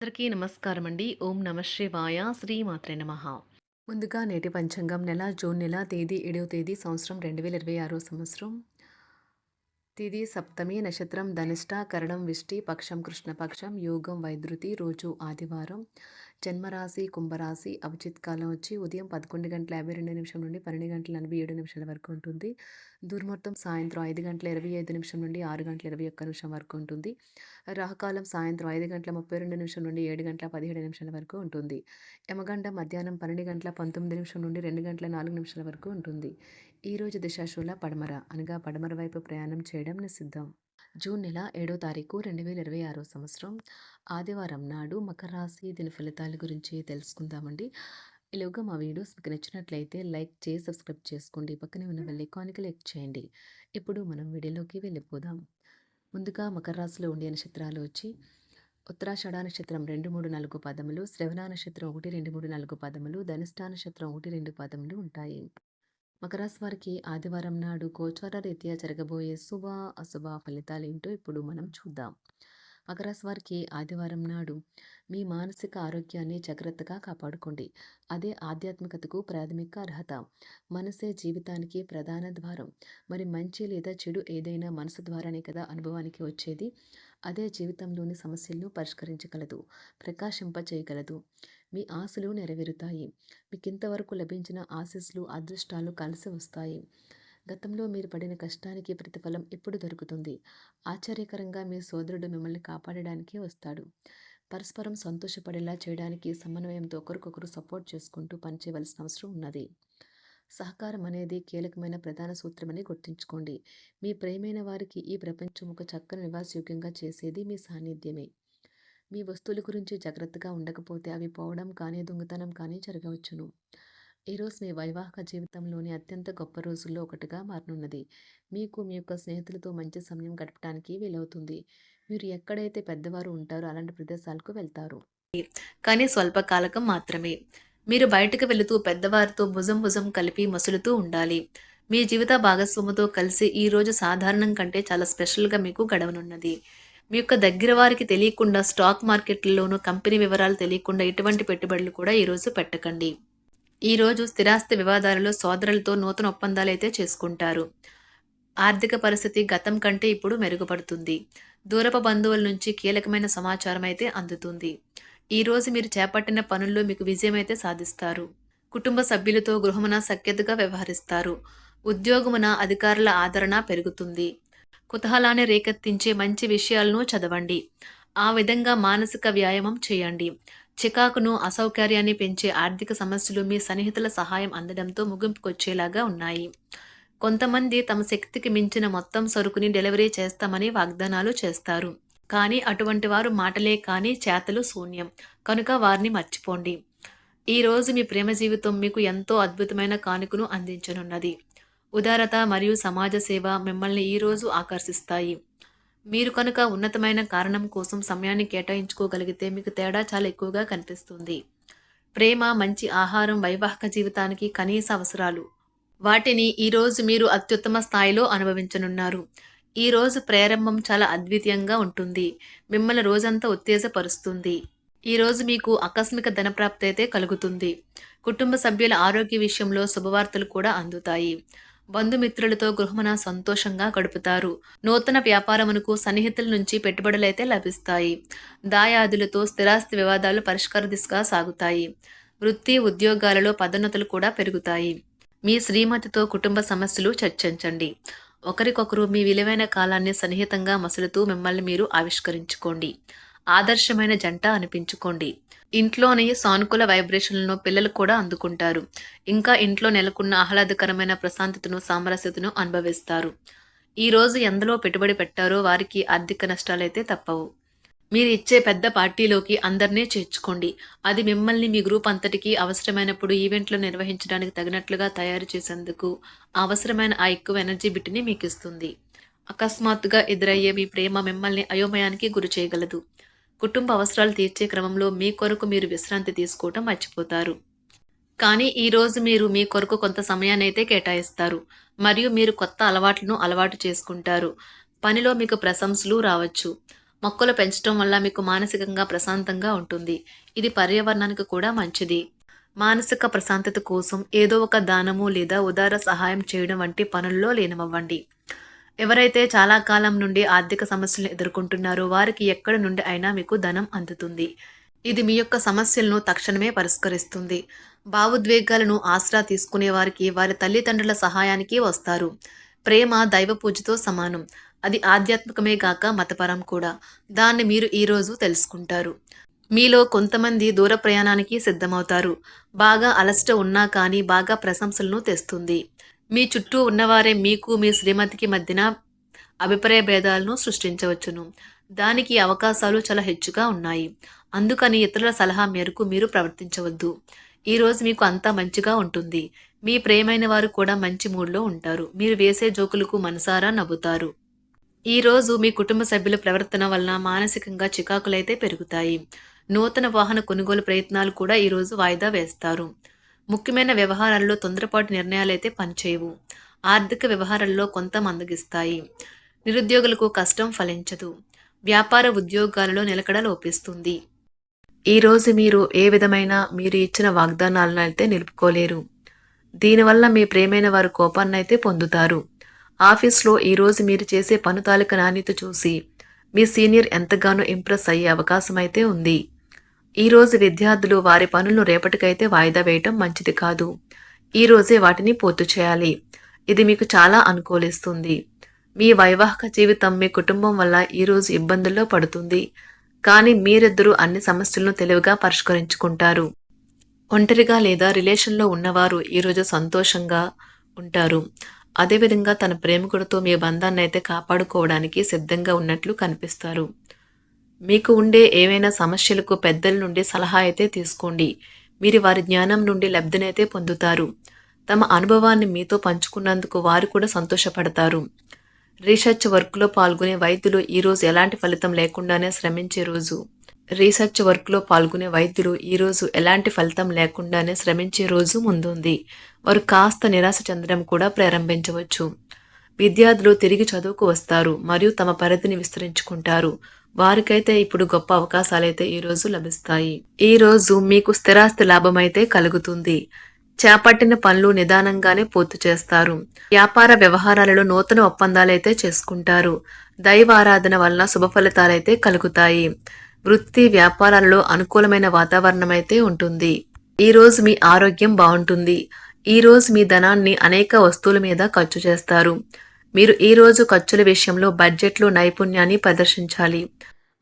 అందరికీ నమస్కారం అండి. ఓం నమ శివాయ. శ్రీమాత్రే నమః. ముందుగా నేటి పంచాంగం జూన్ నెల తేదీ 7వ తేదీ సంవత్సరం 2026 సంవత్సరం. తిథి సప్తమి, నక్షత్రం ధనిష్ట, కరణం విష్టి, పక్షం కృష్ణపక్షం, యోగం వైద్యుతి, రోజు ఆదివారం. జన్మరాశి కుంభరాశి. అభిజిత్ కాలం వచ్చి ఉదయం 11:52 నుండి 12:47 వరకు ఉంటుంది. దుర్ముహూర్తం సాయంత్రం 5:25 నుండి 6:21 వరకు ఉంటుంది. రాహుకాలం సాయంత్రం 5:32 నుండి 7:17 వరకు ఉంటుంది. యమగండం మధ్యాహ్నం 12:19 నుండి 2:04 వరకు ఉంటుంది. ఈరోజు దిశాశూల పడమర అనగా పడమర వైపు ప్రయాణం చేయడం నిషిద్ధం. జూన్ నెల 7వ తారీఖు 2026 సంవత్సరం ఆదివారం నాడు మకర రాశి దీని ఫలితాల గురించి తెలుసుకుందామండి. ఈలోగా మా వీడియోస్ మీకు నచ్చినట్లయితే లైక్ చేసి సబ్స్క్రైబ్ చేసుకోండి. పక్కనే ఉన్న బెల్ ఐకాన్కి క్లిక్ చేయండి. ఇప్పుడు మనం వీడియోలోకి వెళ్ళిపోదాం. ముందుగా మకర రాశిలో ఉండే నక్షత్రాలు వచ్చి ఉత్తరాషాఢ నక్షత్రం 2, 3, 4 పదములు, శ్రవణ నక్షత్రం 1, 2, 3, 4 పదములు, ధనిష్ఠ నక్షత్రం 1, 2 పదములు ఉంటాయి. మకర రాశి వారికి ఆదివారం నాడు గోచార రీత్యా జరగబోయే శుభ అశుభ ఫలితాలు ఏంటో ఇప్పుడు మనం చూద్దాం. మకర రాశి వారికి ఆదివారం నాడు మీ మానసిక ఆరోగ్యాన్ని జాగ్రత్తగా కాపాడుకోండి. అదే ఆధ్యాత్మికతకు ప్రాథమిక అర్హత. మనసే జీవితానికి ప్రధాన ద్వారం. మరి మంచి లేదా చెడు ఏదైనా మనసు ద్వారానే కదా అనుభవానికి వచ్చేది. అదే జీవితంలోని సమస్యలను పరిష్కరించగలదు, ప్రకాశింపచేయగలదు. మీ ఆశలు నెరవేరుతాయి. మీకు ఇంతవరకు లభించిన ఆశీస్సులు, అదృష్టాలు కలిసి వస్తాయి. గతంలో మీరు పడిన కష్టానికి ప్రతిఫలం ఇప్పుడు దొరుకుతుంది. ఆశ్చర్యకరంగా మీ సోదరుడు మిమ్మల్ని కాపాడడానికి వస్తాడు. పరస్పరం సంతోషపడేలా చేయడానికి సమన్వయంతో ఒకరికొకరు సపోర్ట్ చేసుకుంటూ పనిచేయవలసిన అవసరం ఉన్నది. సహకారం అనేది కీలకమైన ప్రధాన సూత్రమని గుర్తుంచుకోండి. మీ ప్రియమైన వారికి ఈ ప్రపంచం ఒక చక్కని నివాసయోగ్యంగా చేసేది మీ సాన్నిధ్యమే. మీ వస్తువుల గురించి జాగ్రత్తగా ఉండకపోతే అవి పోవడం కానీ, దొంగతనం కానీ జరగవచ్చును. ఈరోజు మీ వైవాహిక జీవితంలోని అత్యంత గొప్ప రోజుల్లో ఒకటిగా మారనున్నది. మీకు మీ యొక్క స్నేహితులతో మంచి సమయం గడపడానికి వీలవుతుంది. మీరు ఎక్కడైతే పెద్దవారు ఉంటారో అలాంటి ప్రదేశాలకు వెళ్తారు, కానీ స్వల్పకాలకం మాత్రమే. మీరు బయటకు వెళుతూ పెద్దవారితో భుజం భుజం కలిపి మసులుతూ ఉండాలి. మీ జీవిత భాగస్వామితో కలిసి ఈ రోజు సాధారణం కంటే చాలా స్పెషల్గా మీకు గడవనున్నది. మీ యొక్క దగ్గర వారికి తెలియకుండా స్టాక్ మార్కెట్లలోనూ కంపెనీ వివరాలు తెలియకుండా ఎటువంటి పెట్టుబడులు కూడా ఈరోజు పెట్టకండి. ఈరోజు స్థిరాస్తి వివాదాలలో సోదరులతో నూతన ఒప్పందాలు అయితే చేసుకుంటారు. ఆర్థిక పరిస్థితి గతం కంటే ఇప్పుడు మెరుగుపడుతుంది. దూరపు బంధువుల నుంచి కీలకమైన సమాచారం అయితే అందుతుంది. ఈరోజు మీరు చేపట్టిన పనుల్లో మీకు విజయం అయితే సాధిస్తారు. కుటుంబ సభ్యులతో గృహమున సఖ్యతగా వ్యవహరిస్తారు. ఉద్యోగమున అధికారుల ఆదరణ పెరుగుతుంది. కుతూహలాన్ని రేకెత్తించే మంచి విషయాలను చదవండి. ఆ విధంగా మానసిక వ్యాయామం చేయండి. చికాకును, అసౌకర్యాన్ని పెంచే ఆర్థిక సమస్యలు మీ సన్నిహితుల సహాయం అందడంతో ముగింపుకొచ్చేలాగా ఉన్నాయి. కొంతమంది తమ శక్తికి మించిన మొత్తం సరుకుని డెలివరీ చేస్తామని వాగ్దానాలు చేస్తారు. కానీ అటువంటి వారు మాటలే కానీ చేతలు శూన్యం. కనుక వారిని మర్చిపోండి. ఈరోజు మీ ప్రేమ జీవితం మీకు ఎంతో అద్భుతమైన కానుకను అందించనున్నది. ఉదారత మరియు సమాజ సేవ మిమ్మల్ని ఈరోజు ఆకర్షిస్తాయి. మీరు కనుక ఉన్నతమైన కారణం కోసం సమయాన్ని కేటాయించుకోగలిగితే మీకు తేడా చాలా ఎక్కువగా కనిపిస్తుంది. ప్రేమ, మంచి ఆహారం వైవాహిక జీవితానికి కనీస అవసరాలు. వాటిని ఈరోజు మీరు అత్యుత్తమ స్థాయిలో అనుభవించనున్నారు. ఈరోజు ప్రారంభం చాలా అద్వితీయంగా ఉంటుంది. మిమ్మల్ని రోజంతా ఉత్తేజపరుస్తుంది. ఈరోజు మీకు ఆకస్మిక ధనప్రాప్తి అయితే కలుగుతుంది. కుటుంబ సభ్యుల ఆరోగ్య విషయంలో శుభవార్తలు కూడా అందుతాయి. బంధుమిత్రులతో గృహమున సంతోషంగా గడుపుతారు. నూతన వ్యాపారమునకు సన్నిహితుల నుంచి పెట్టుబడులైతే లభిస్తాయి. దాయాదులతో స్థిరాస్తి వివాదాలు పరిష్కార దిశగా సాగుతాయి. వృత్తి, ఉద్యోగాలలో పదోన్నతులు కూడా పెరుగుతాయి. మీ శ్రీమతితో కుటుంబ సమస్యలు చర్చించండి. ఒకరికొకరు మీ విలువైన కాలాన్ని సన్నిహితంగా మసులుతూ మిమ్మల్ని మీరు ఆవిష్కరించుకోండి. ఆదర్శమైన జంట అనిపించుకోండి. ఇంట్లోని సానుకూల వైబ్రేషన్లను పిల్లలు కూడా అందుకుంటారు. ఇంకా ఇంట్లో నెలకొన్న ఆహ్లాదకరమైన ప్రశాంతతను, సామరస్యతను అనుభవిస్తారు. ఈరోజు ఎందులో పెట్టుబడి పెట్టారో వారికి ఆర్థిక నష్టాలైతే తప్పవు. మీరు ఇచ్చే పెద్ద పార్టీలోకి అందరినీ చేర్చుకోండి. అది మిమ్మల్ని మీ గ్రూప్ అంతటికీ అవసరమైనప్పుడు ఈవెంట్లు నిర్వహించడానికి తగినట్లుగా తయారు చేసేందుకు అవసరమైన ఆ ఎక్కువ ఎనర్జీ బిట్ని మీకు ఇస్తుంది. అకస్మాత్తుగా ఎదురయ్యే మీ ప్రేమ మిమ్మల్ని అయోమయానికి గురి చేయగలదు. కుటుంబ అవసరాలు తీర్చే క్రమంలో మీ కొరకు మీరు విశ్రాంతి తీసుకోవటం మర్చిపోతారు. కానీ ఈరోజు మీరు మీ కొరకు కొంత సమయాన్ని అయితే కేటాయిస్తారు. మరియు మీరు కొత్త అలవాట్లను అలవాటు చేసుకుంటారు. పనిలో మీకు ప్రశంసలు రావచ్చు. మొక్కలు పెంచడం వల్ల మీకు మానసికంగా ప్రశాంతంగా ఉంటుంది. ఇది పర్యావరణానికి కూడా మంచిది. మానసిక ప్రశాంతత కోసం ఏదో ఒక దానము లేదా ఉదార సహాయం చేయడం వంటి పనుల్లో లీనమవ్వండి. ఎవరైతే చాలా కాలం నుండి ఆర్థిక సమస్యలను ఎదుర్కొంటున్నారో వారికి ఎక్కడి నుండి అయినా మీకు ధనం అందుతుంది. ఇది మీ యొక్క సమస్యలను తక్షణమే పరిష్కరిస్తుంది. భావోద్వేగాలను ఆసరా తీసుకునే వారికి వారి తల్లిదండ్రుల సహాయానికి వస్తారు. ప్రేమ దైవ పూజతో సమానం. అది ఆధ్యాత్మికమే గాక మతపరం కూడా. దాన్ని మీరు ఈరోజు తెలుసుకుంటారు. మీలో కొంతమంది దూర ప్రయాణానికి సిద్ధమవుతారు. బాగా అలసట ఉన్నా కానీ బాగా ప్రశంసలను తెస్తుంది. మీ చుట్టూ ఉన్నవారే మీకు మీ శ్రీమతికి మధ్యన అభిప్రాయ భేదాలను సృష్టించవచ్చును. దానికి అవకాశాలు చాలా హెచ్చుగా ఉన్నాయి. అందుకని ఇతరుల సలహా మేరకు మీరు ప్రవర్తించవద్దు. ఈరోజు మీకు అంతా మంచిగా ఉంటుంది. మీ ప్రియమైన వారు కూడా మంచి మూడ్లో ఉంటారు. మీరు వేసే జోకులకు మనసారా నవ్వుతారు. ఈరోజు మీ కుటుంబ సభ్యుల ప్రవర్తన వలన మానసికంగా చికాకులైతే పెరుగుతాయి. నూతన వాహన కొనుగోలు ప్రయత్నాలు కూడా ఈరోజు వాయిదా వేస్తారు. ముఖ్యమైన వ్యవహారాల్లో తొందరపాటు నిర్ణయాలైతే పనిచేయవు. ఆర్థిక వ్యవహారాల్లో కొంత మందగిస్తాయి. నిరుద్యోగులకు కష్టం ఫలించదు. వ్యాపార ఉద్యోగాలలో నిలకడ లోపిస్తుంది. ఈరోజు మీరు ఏ విధమైన మీరు ఇచ్చిన వాగ్దానాలను అయితే నిలుపుకోలేరు. దీనివల్ల మీ ప్రియమైన వారు కోపాన్నైతే పొందుతారు. ఆఫీస్లో ఈరోజు మీరు చేసే పను తాలూకా నాణ్యత చూసి మీ సీనియర్ ఎంతగానో ఇంప్రెస్ అయ్యే అవకాశం అయితే ఉంది. ఈరోజు విద్యార్థులు వారి పనులను రేపటికైతే వాయిదా వేయటం మంచిది కాదు. ఈరోజే వాటిని పూర్తి చేయాలి. ఇది మీకు చాలా అనుకూలిస్తుంది. మీ వైవాహిక జీవితం మీ కుటుంబం వల్ల ఈరోజు ఇబ్బందుల్లో పడుతుంది. కానీ మీరిద్దరూ అన్ని సమస్యలను తెలివిగా పరిష్కరించుకుంటారు. ఒంటరిగా లేదా రిలేషన్లో ఉన్నవారు ఈరోజు సంతోషంగా ఉంటారు. అదేవిధంగా తన ప్రేమికుడితో మీ బంధాన్ని అయితే కాపాడుకోవడానికి సిద్ధంగా ఉన్నట్లు కనిపిస్తారు. మీకు ఉండే ఏవైనా సమస్యలకు పెద్దల నుండి సలహా అయితే తీసుకోండి. మీరు వారి జ్ఞానం నుండి లబ్ధినైతే పొందుతారు. తమ అనుభవాన్ని మీతో పంచుకున్నందుకు వారు కూడా సంతోషపడతారు. రీసెర్చ్ వర్క్లో పాల్గొనే వైద్యులు ఈరోజు ఎలాంటి ఫలితం లేకుండానే శ్రమించే రోజు. రీసెర్చ్ వర్క్లో పాల్గొనే వైద్యులు ఈరోజు ఎలాంటి ఫలితం లేకుండానే శ్రమించే రోజు ముందుంది. వారు కాస్త నిరాశ చెందడం కూడా ప్రారంభించవచ్చు. విద్యార్థులు తిరిగి చదువుకు వస్తారు మరియు తమ పరిధిని విస్తరించుకుంటారు. వారికైతే ఇప్పుడు గొప్ప అవకాశాలైతే ఈరోజు లభిస్తాయి. ఈరోజు మీకు స్థిరాస్తి లాభమైతే కలుగుతుంది. చేపట్టిన పనులు నిదానంగానే పూర్తి చేస్తారు. వ్యాపార వ్యవహారాలలో నూతన ఒప్పందాలైతే చేసుకుంటారు. దైవ ఆరాధన వలన శుభ ఫలితాలైతే కలుగుతాయి. వృత్తి వ్యాపారాలలో అనుకూలమైన వాతావరణం అయితే ఉంటుంది. ఈరోజు మీ ఆరోగ్యం బాగుంటుంది. ఈరోజు మీ ధనాన్ని అనేక వస్తువుల మీద ఖర్చు చేస్తారు. మీరు ఈరోజు ఖర్చుల విషయంలో బడ్జెట్లో నైపుణ్యాన్ని ప్రదర్శించాలి.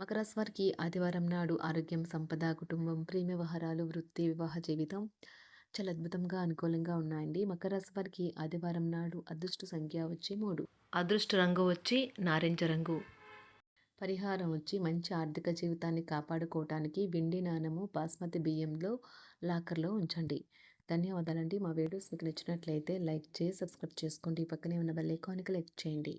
మకర రాశి వారికి ఆదివారం నాడు ఆరోగ్యం, సంపద, కుటుంబం, ప్రేమ వ్యవహారాలు, వృత్తి, వివాహ జీవితం చాలా అద్భుతంగా అనుకూలంగా ఉన్నాయండి. మకర రాశి వారికి ఆదివారం నాడు అదృష్ట సంఖ్య వచ్చి 3. అదృష్ట రంగు వచ్చి నారింజ రంగు. పరిహారం వచ్చి మంచి ఆర్థిక జీవితాన్ని కాపాడుకోవటానికి వెండి నాణెము బాస్మతి బియ్యంలో లాకర్లో ఉంచండి. ధన్యవాదాలండి. మా వీడియోస్ మీకు నచ్చినట్లయితే లైక్ చేసి సబ్స్క్రైబ్ చేసుకోండి. పక్కనే ఉన్న బెల్ ఐకాన్కి క్లిక్ చేయండి.